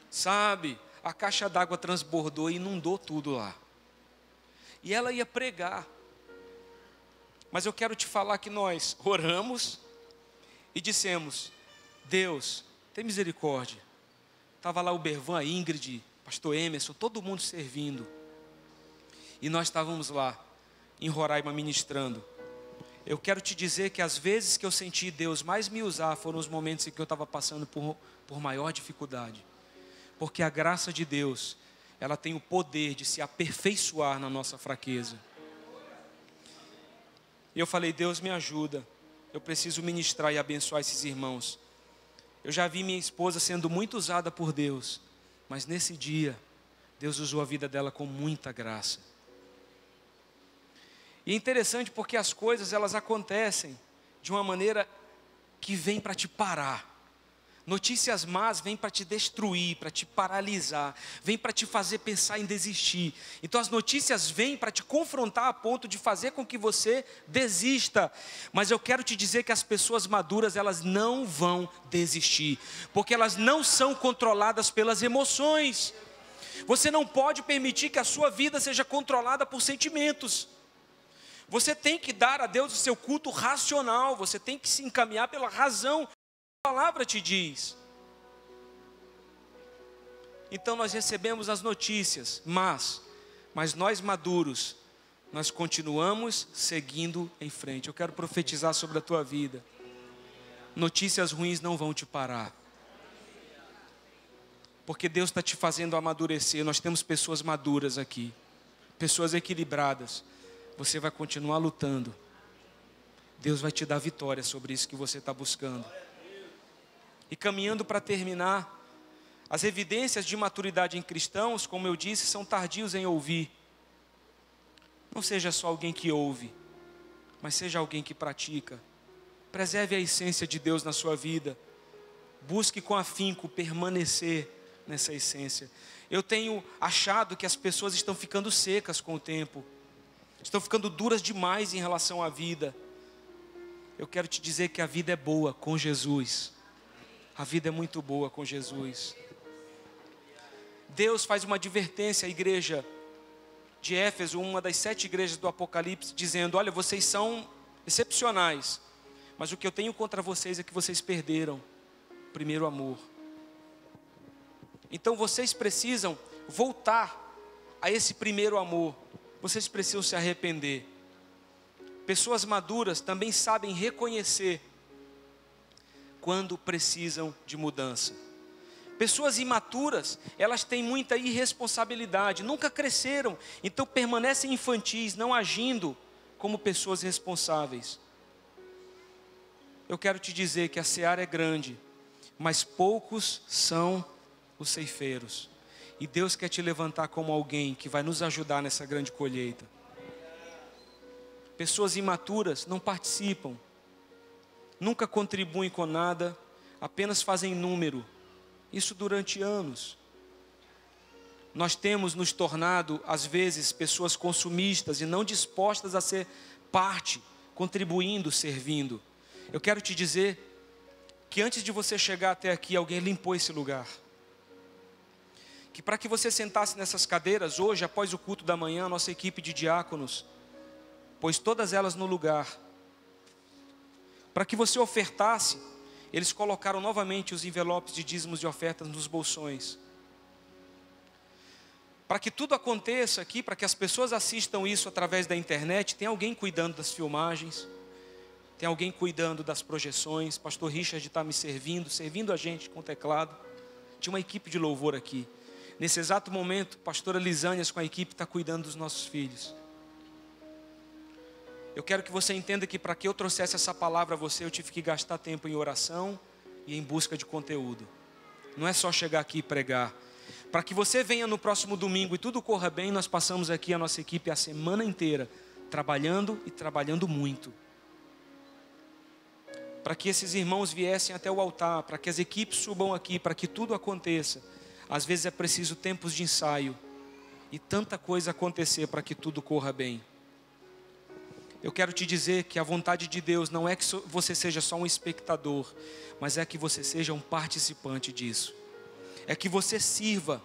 sabe, a caixa d'água transbordou e inundou tudo lá. E ela ia pregar. Mas eu quero te falar que nós oramos e dissemos: Deus, tem misericórdia. Estava lá o Bervan, a Ingrid, pastor Emerson, todo mundo servindo. E nós estávamos lá, em Roraima, ministrando. Eu quero te dizer que as vezes que eu senti Deus mais me usar foram os momentos em que eu estava passando por maior dificuldade. Porque a graça de Deus, ela tem o poder de se aperfeiçoar na nossa fraqueza. E eu falei: Deus, me ajuda, eu preciso ministrar e abençoar esses irmãos. Eu já vi minha esposa sendo muito usada por Deus, mas nesse dia, Deus usou a vida dela com muita graça. E é interessante porque as coisas, elas acontecem de uma maneira que vem para te parar. Notícias más vêm para te destruir, para te paralisar, vêm para te fazer pensar em desistir. Então as notícias vêm para te confrontar a ponto de fazer com que você desista. Mas eu quero te dizer que as pessoas maduras, elas não vão desistir, porque elas não são controladas pelas emoções. Você não pode permitir que a sua vida seja controlada por sentimentos. Você tem que dar a Deus o seu culto racional, você tem que se encaminhar pela razão. A palavra te diz. Então nós recebemos as notícias, mas nós maduros, nós continuamos seguindo em frente. Eu quero profetizar sobre a tua vida. Notícias ruins não vão te parar, porque Deus está te fazendo amadurecer. Nós temos pessoas maduras aqui, pessoas equilibradas. Você vai continuar lutando. Deus vai te dar vitória sobre isso que você está buscando. E caminhando para terminar, as evidências de maturidade em cristãos, como eu disse, são tardios em ouvir. Não seja só alguém que ouve, mas seja alguém que pratica. Preserve a essência de Deus na sua vida. Busque com afinco permanecer nessa essência. Eu tenho achado que as pessoas estão ficando secas com o tempo. Estão ficando duras demais em relação à vida. Eu quero te dizer que a vida é boa com Jesus. A vida é muito boa com Jesus. Deus faz uma advertência à igreja de Éfeso, uma das 7 igrejas do Apocalipse, dizendo: olha, vocês são excepcionais, Mas o que eu tenho contra vocês é que vocês perderam o primeiro amor. Então vocês precisam voltar a esse primeiro amor. Vocês precisam se arrepender. Pessoas maduras também sabem reconhecer quando precisam de mudança. Pessoas imaturas, elas têm muita irresponsabilidade, nunca cresceram, então permanecem infantis, não agindo como pessoas responsáveis. Eu quero te dizer que a seara é grande, mas poucos são os ceifeiros. E Deus quer te levantar como alguém que vai nos ajudar nessa grande colheita. Pessoas imaturas não participam, nunca contribuem com nada, apenas fazem número. Isso durante anos. Nós temos nos tornado, às vezes, pessoas consumistas e não dispostas a ser parte, contribuindo, servindo. Eu quero te dizer que antes de você chegar até aqui, alguém limpou esse lugar. Que para que você sentasse nessas cadeiras, hoje, após o culto da manhã, a nossa equipe de diáconos pôs todas elas no lugar. Para que você ofertasse, eles colocaram novamente os envelopes de dízimos e ofertas nos bolsões. Para que tudo aconteça aqui, para que as pessoas assistam isso através da internet, tem alguém cuidando das filmagens, tem alguém cuidando das projeções. Pastor Richard está me servindo a gente com o teclado. Tinha uma equipe de louvor aqui. Nesse exato momento, pastora Lisânias com a equipe está cuidando dos nossos filhos. Eu quero que você entenda que para que eu trouxesse essa palavra a você, eu tive que gastar tempo em oração e em busca de conteúdo. Não é só chegar aqui e pregar. Para que você venha no próximo domingo e tudo corra bem, nós passamos aqui a nossa equipe a semana inteira, trabalhando e trabalhando muito. Para que esses irmãos viessem até o altar, para que as equipes subam aqui, para que tudo aconteça. Às vezes é preciso tempos de ensaio e tanta coisa acontecer para que tudo corra bem. Eu quero te dizer que a vontade de Deus não é que você seja só um espectador, mas é que você seja um participante disso. É que você sirva.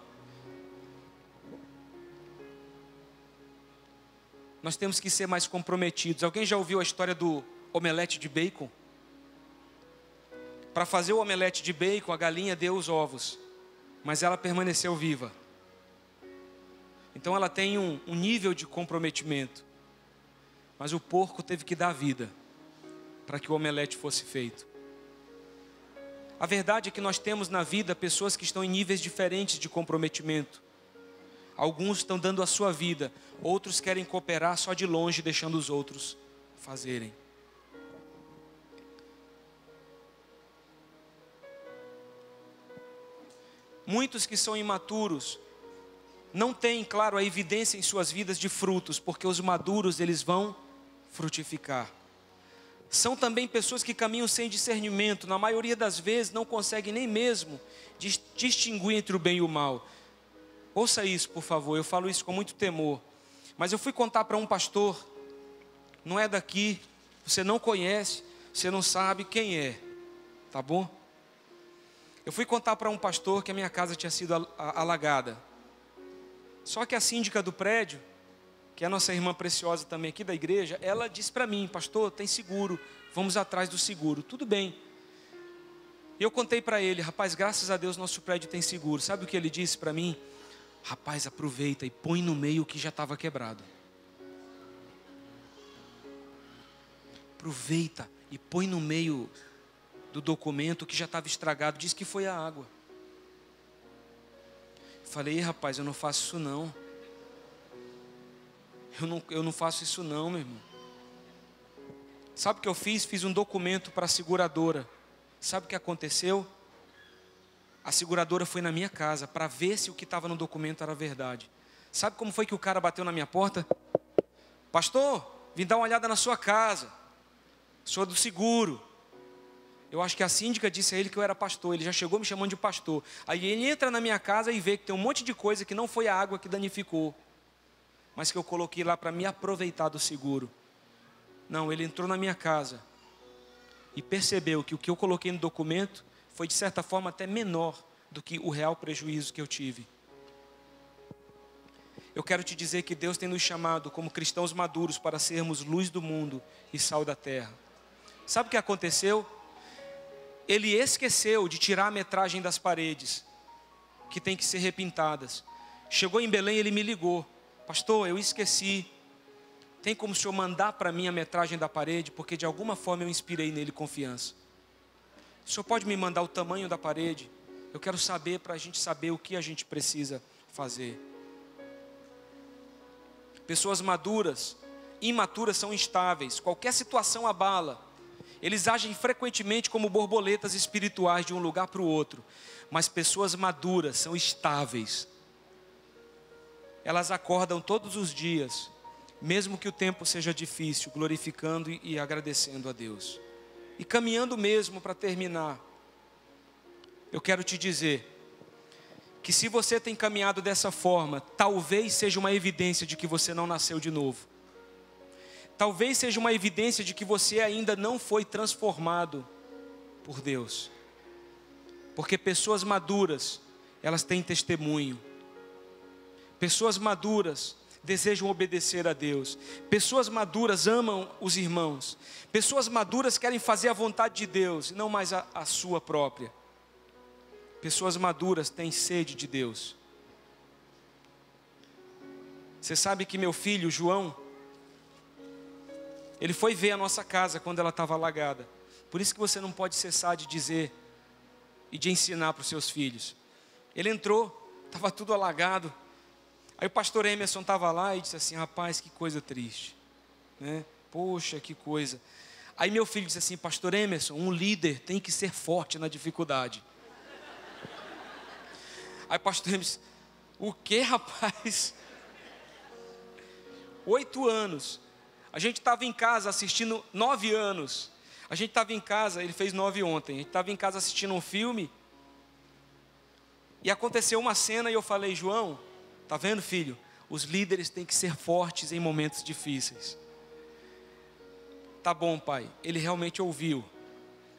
Nós temos que ser mais comprometidos. Alguém já ouviu a história do omelete de bacon? Para fazer o omelete de bacon, a galinha deu os ovos, mas ela permaneceu viva. Então ela tem um nível de comprometimento. Mas o porco teve que dar vida para que o omelete fosse feito. A verdade é que nós temos na vida pessoas que estão em níveis diferentes de comprometimento. Alguns estão dando a sua vida, outros querem cooperar só de longe, deixando os outros fazerem. Muitos que são imaturos não têm, claro, a evidência em suas vidas de frutos, porque os maduros eles vão frutificar. São também pessoas que caminham sem discernimento, na maioria das vezes não conseguem nem mesmo distinguir entre o bem e o mal. Ouça isso, por favor, eu falo isso com muito temor. Mas eu fui contar para um pastor, não é daqui, você não conhece, você não sabe quem é, tá bom? Eu fui contar para um pastor que a minha casa tinha sido alagada. Só que a síndica do prédio, que é a nossa irmã preciosa também aqui da igreja, ela disse para mim: pastor, tem seguro, vamos atrás do seguro. Tudo bem. E eu contei para ele: rapaz, graças a Deus nosso prédio tem seguro. Sabe o que ele disse para mim? Rapaz, aproveita e põe no meio o que já estava quebrado. Aproveita e põe no meio do documento que já estava estragado. Diz que foi a água. Falei: rapaz, eu não faço isso não. Eu não faço isso não, meu irmão. Sabe o que eu fiz? Fiz um documento para a seguradora. Sabe o que aconteceu? A seguradora foi na minha casa para ver se o que estava no documento era verdade. Sabe como foi que o cara bateu na minha porta? Pastor, vim dar uma olhada na sua casa. Sou do seguro. Eu acho que a síndica disse a ele que eu era pastor. Ele já chegou me chamando de pastor. Aí ele entra na minha casa e vê que tem um monte de coisa que não foi a água que danificou, mas que eu coloquei lá para me aproveitar do seguro. Não, ele entrou na minha casa e percebeu que o que eu coloquei no documento foi de certa forma até menor do que o real prejuízo que eu tive. Eu quero te dizer que Deus tem nos chamado como cristãos maduros para sermos luz do mundo e sal da terra. Sabe o que aconteceu? Ele esqueceu de tirar a metragem das paredes, que tem que ser repintadas. Chegou em Belém, ele me ligou: pastor, eu esqueci. Tem como o senhor mandar para mim a metragem da parede? Porque de alguma forma eu inspirei nele confiança. O senhor pode me mandar o tamanho da parede? Eu quero saber, para a gente saber o que a gente precisa fazer. Pessoas maduras, imaturas são instáveis. Qualquer situação abala. Eles agem frequentemente como borboletas espirituais de um lugar para o outro. Mas pessoas maduras são estáveis. Elas acordam todos os dias, mesmo que o tempo seja difícil, glorificando e agradecendo a Deus. E caminhando mesmo para terminar, eu quero te dizer que se você tem caminhado dessa forma, talvez seja uma evidência de que você não nasceu de novo. Talvez seja uma evidência de que você ainda não foi transformado por Deus. Porque pessoas maduras, elas têm testemunho. Pessoas maduras desejam obedecer a Deus. Pessoas maduras amam os irmãos. Pessoas maduras querem fazer a vontade de Deus, e não mais a sua própria. Pessoas maduras têm sede de Deus. Você sabe que meu filho, João, ele foi ver a nossa casa quando ela estava alagada. Por isso que você não pode cessar de dizer e de ensinar para os seus filhos. Ele entrou, estava tudo alagado. Aí o pastor Emerson estava lá e disse assim: rapaz, que coisa triste, né? Poxa, que coisa. Aí meu filho disse assim: pastor Emerson, um líder tem que ser forte na dificuldade. Aí o pastor Emerson: o que, rapaz? 8 anos. A gente estava em casa assistindo, 9 anos. A gente estava em casa, ele fez 9 ontem. A gente estava em casa assistindo um filme. E aconteceu uma cena e eu falei: João, tá vendo, filho? Os líderes têm que ser fortes em momentos difíceis. Tá bom, pai. Ele realmente ouviu.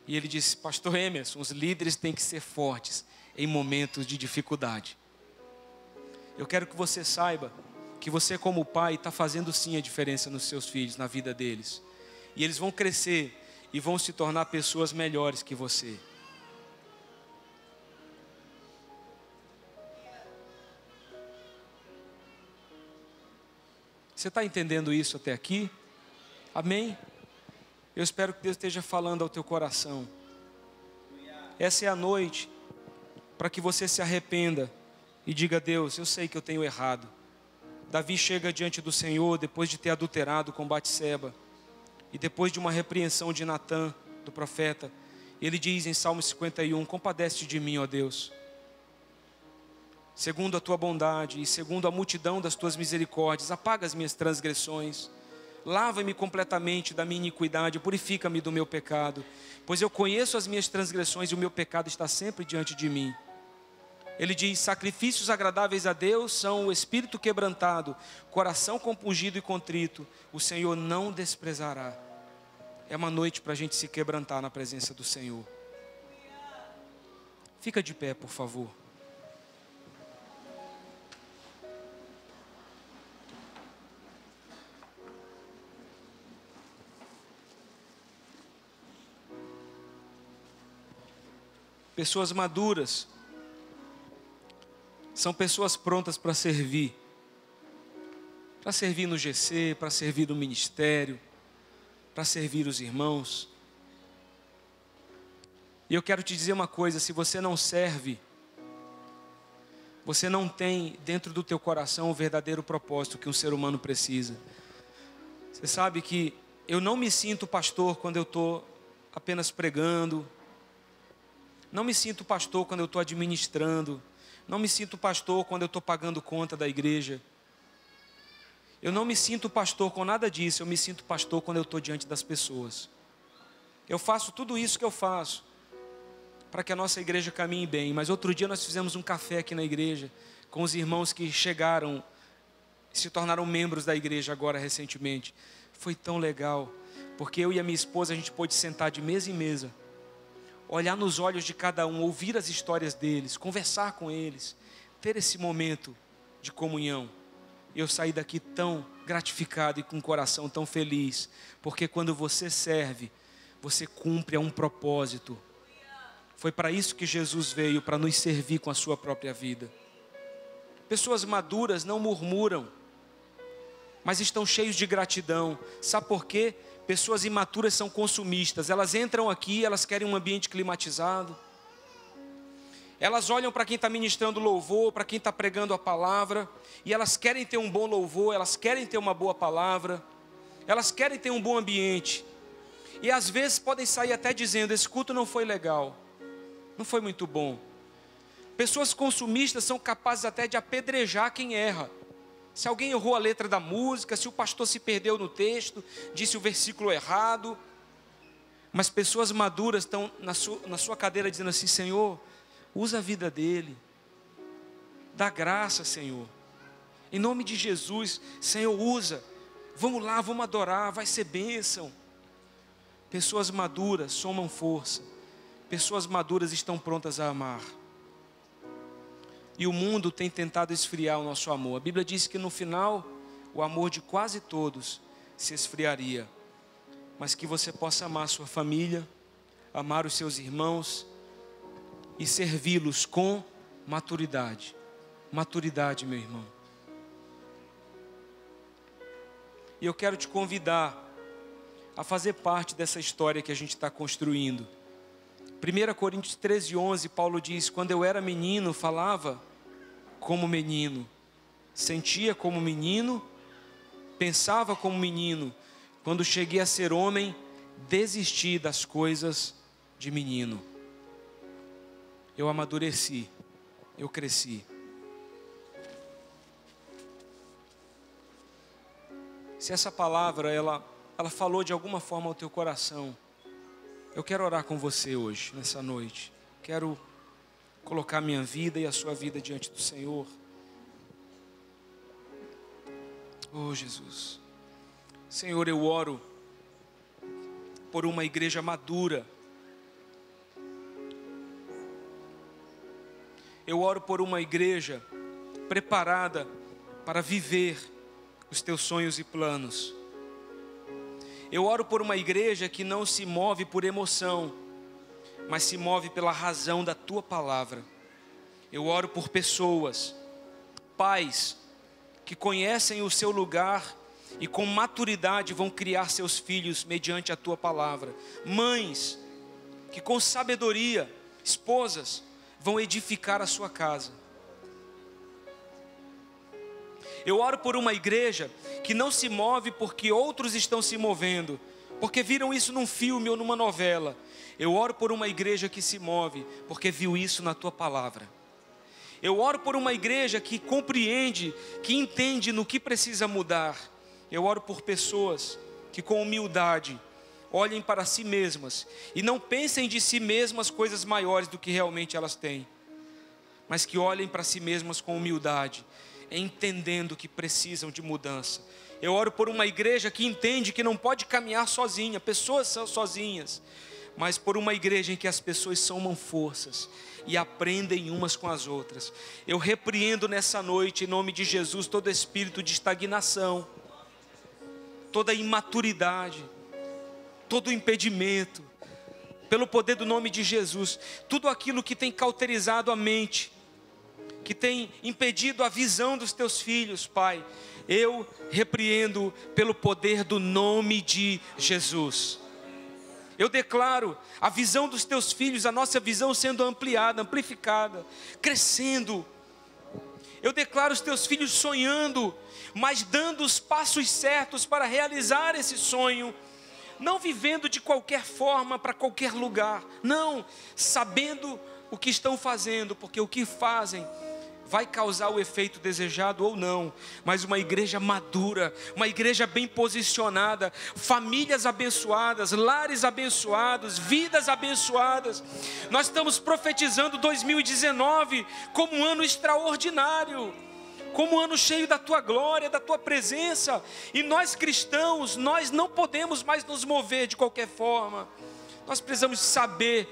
E ele disse: pastor Emerson, os líderes têm que ser fortes em momentos de dificuldade. Eu quero que você saiba que você, como pai, está fazendo sim a diferença nos seus filhos, na vida deles. E eles vão crescer e vão se tornar pessoas melhores que você. Você está entendendo isso até aqui? Amém? Eu espero que Deus esteja falando ao teu coração. Essa é a noite para que você se arrependa e diga: Deus, eu sei que eu tenho errado. Davi chega diante do Senhor depois de ter adulterado com Batseba e depois de uma repreensão de Natã, do profeta. Ele diz em Salmo 51: compadece de mim, ó Deus, segundo a tua bondade e segundo a multidão das tuas misericórdias, apaga as minhas transgressões, lava-me completamente da minha iniquidade, purifica-me do meu pecado, pois eu conheço as minhas transgressões e o meu pecado está sempre diante de mim. Ele diz: sacrifícios agradáveis a Deus são o espírito quebrantado, coração compungido e contrito, o Senhor não desprezará. É uma noite para a gente se quebrantar na presença do Senhor. Fica de pé, por favor. Pessoas maduras são pessoas prontas para servir no GC, para servir no ministério, para servir os irmãos. E eu quero te dizer uma coisa: se você não serve, você não tem dentro do teu coração o verdadeiro propósito que um ser humano precisa. Você sabe que eu não me sinto pastor quando eu estou apenas pregando, não me sinto pastor quando eu estou administrando, não me sinto pastor quando eu estou pagando conta da igreja. Eu não me sinto pastor com nada disso. Eu me sinto pastor quando eu estou diante das pessoas. Eu faço tudo isso que eu faço para que a nossa igreja caminhe bem. Mas outro dia nós fizemos um café aqui na igreja com os irmãos que chegaram, se tornaram membros da igreja agora recentemente. Foi tão legal, porque eu e a minha esposa, a gente pôde sentar de mesa em mesa, olhar nos olhos de cada um, ouvir as histórias deles, conversar com eles, ter esse momento de comunhão. Eu saí daqui tão gratificado e com o coração tão feliz, porque quando você serve, você cumpre a um propósito. Foi para isso que Jesus veio, para nos servir com a sua própria vida. Pessoas maduras não murmuram, mas estão cheios de gratidão. Sabe por quê? Pessoas imaturas são consumistas. Elas entram aqui, elas querem um ambiente climatizado. Elas olham para quem está ministrando louvor, para quem está pregando a palavra, e elas querem ter um bom louvor, elas querem ter uma boa palavra, elas querem ter um bom ambiente. E às vezes podem sair até dizendo: esse culto não foi legal, não foi muito bom. Pessoas consumistas são capazes até de apedrejar quem erra. Se alguém errou a letra da música, se o pastor se perdeu no texto, disse o versículo errado. Mas pessoas maduras estão na sua cadeira dizendo assim: Senhor, usa a vida dele, dá graça, Senhor, em nome de Jesus, Senhor, usa, vamos lá, vamos adorar, vai ser bênção. Pessoas maduras somam força, pessoas maduras estão prontas a amar. E o mundo tem tentado esfriar o nosso amor. A Bíblia diz que no final, o amor de quase todos se esfriaria. Mas que você possa amar a sua família, amar os seus irmãos e servi-los com maturidade. Maturidade, meu irmão. E eu quero te convidar a fazer parte dessa história que a gente está construindo. 1 Coríntios 13:11, Paulo diz: quando eu era menino, falava como menino, sentia como menino, pensava como menino. Quando cheguei a ser homem, desisti das coisas de menino. Eu amadureci, eu cresci. Se essa palavra, ela falou de alguma forma ao teu coração, eu quero orar com você hoje, nessa noite. Quero colocar minha vida e a sua vida diante do Senhor. Oh, Jesus. Senhor, eu oro por uma igreja madura. Eu oro por uma igreja preparada para viver os teus sonhos e planos. Eu oro por uma igreja que não se move por emoção, mas se move pela razão da tua palavra. Eu oro por pessoas, pais, que conhecem o seu lugar e com maturidade vão criar seus filhos mediante a tua palavra. Mães, que com sabedoria, esposas, vão edificar a sua casa. Eu oro por uma igreja que não se move porque outros estão se movendo, porque viram isso num filme ou numa novela. Eu oro por uma igreja que se move porque viu isso na tua palavra. Eu oro por uma igreja que compreende, que entende no que precisa mudar. Eu oro por pessoas que com humildade olhem para si mesmas e não pensem de si mesmas coisas maiores do que realmente elas têm, mas que olhem para si mesmas com humildade, entendendo que precisam de mudança. Eu oro por uma igreja que entende que não pode caminhar sozinha, pessoas são sozinhas, mas por uma igreja em que as pessoas somam forças e aprendem umas com as outras. Eu repreendo nessa noite, em nome de Jesus, todo espírito de estagnação, toda imaturidade, todo impedimento, pelo poder do nome de Jesus, tudo aquilo que tem cauterizado a mente, que tem impedido a visão dos teus filhos, Pai, eu repreendo pelo poder do nome de Jesus. Eu declaro a visão dos teus filhos, a nossa visão sendo ampliada, amplificada, crescendo. Eu declaro os teus filhos sonhando, mas dando os passos certos para realizar esse sonho. Não vivendo de qualquer forma para qualquer lugar. Não, sabendo o que estão fazendo, porque o que fazem vai causar o efeito desejado ou não, mas uma igreja madura, uma igreja bem posicionada, famílias abençoadas, lares abençoados, vidas abençoadas. Nós estamos profetizando 2019 como um ano extraordinário, como um ano cheio da tua glória, da tua presença. E nós cristãos, nós não podemos mais nos mover de qualquer forma. Nós precisamos saber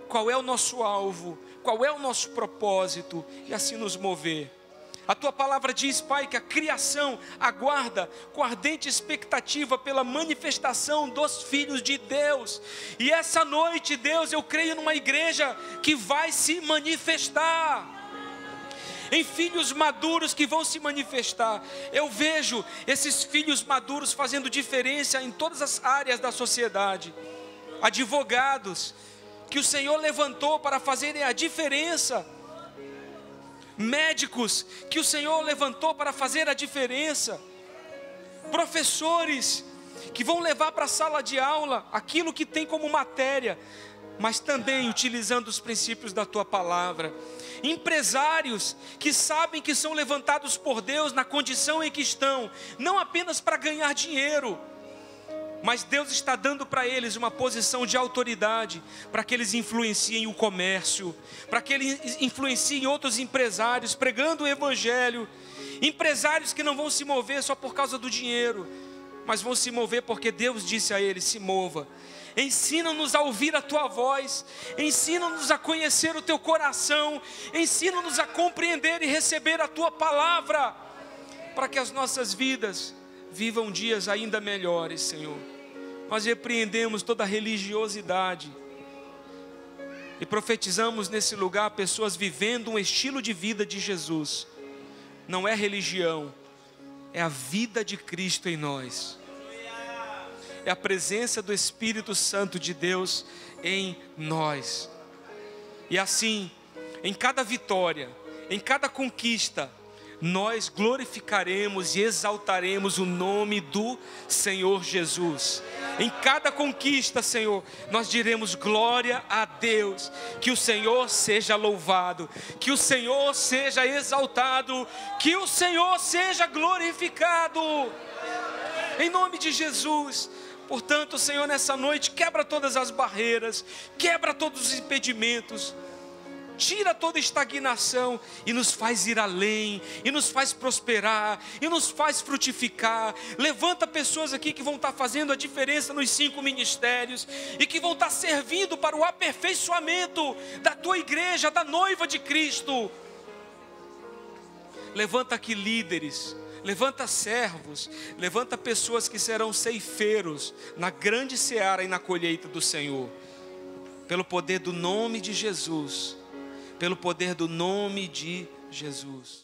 qual é o nosso alvo, qual é o nosso propósito, e assim nos mover. A tua palavra diz, Pai, que a criação aguarda com ardente expectativa pela manifestação dos filhos de Deus. E essa noite, Deus, eu creio numa igreja que vai se manifestar, em filhos maduros que vão se manifestar. Eu vejo esses filhos maduros fazendo diferença em todas as áreas da sociedade. Advogados que o Senhor levantou para fazerem a diferença. Médicos que o Senhor levantou para fazer a diferença. Professores que vão levar para a sala de aula aquilo que tem como matéria, mas também utilizando os princípios da tua palavra. Empresários que sabem que são levantados por Deus na condição em que estão, não apenas para ganhar dinheiro, mas Deus está dando para eles uma posição de autoridade, para que eles influenciem o comércio, para que eles influenciem outros empresários, pregando o evangelho. Empresários que não vão se mover só por causa do dinheiro, mas vão se mover porque Deus disse a eles: se mova. Ensina-nos a ouvir a tua voz, ensina-nos a conhecer o teu coração, ensina-nos a compreender e receber a tua palavra, para que as nossas vidas vivam dias ainda melhores, Senhor. Nós repreendemos toda religiosidade e profetizamos nesse lugar pessoas vivendo um estilo de vida de Jesus. Não é religião, é a vida de Cristo em nós. É a presença do Espírito Santo de Deus em nós. E assim, em cada vitória, em cada conquista, nós glorificaremos e exaltaremos o nome do Senhor Jesus. Em cada conquista, Senhor, nós diremos glória a Deus. Que o Senhor seja louvado, que o Senhor seja exaltado, que o Senhor seja glorificado, em nome de Jesus. Portanto, Senhor, nessa noite, quebra todas as barreiras, quebra todos os impedimentos, tira toda estagnação e nos faz ir além, e nos faz prosperar, e nos faz frutificar. Levanta pessoas aqui que vão estar fazendo a diferença nos 5 ministérios, e que vão estar servindo para o aperfeiçoamento da tua igreja, da noiva de Cristo. Levanta aqui líderes, levanta servos, levanta pessoas que serão ceifeiros na grande seara e na colheita do Senhor. Pelo poder do nome de Jesus. Pelo poder do nome de Jesus.